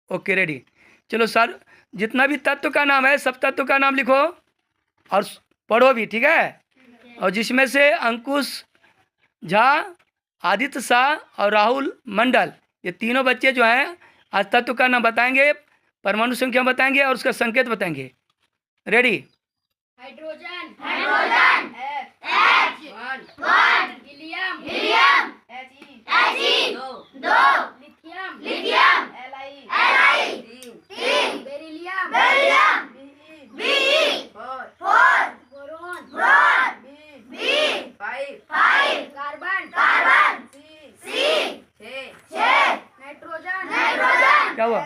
Okay ready. चलो sir, जितना भी तत्व का नाम है सब तत्व का नाम लिखो और पढ़ो भी, ठीक है। और जिसमें से अंकुश झा, आदित्य शाह और राहुल मंडल, ये तीनों बच्चे जो हैं आज तत्व का नाम बताएंगे, परमाणु संख्या बताएंगे और उसका संकेत बताएंगे। Ready. Hydrogen hydrogen H one helium helium He दो लिथियम लिथियम Li तीन beryllium beryllium Be four boron boron B five carbon carbon C छह नाइट्रोजन नाइट्रोजन क्या हुआ?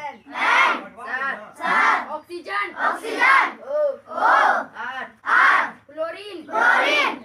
Oxygen oxygen O fluorine fluorine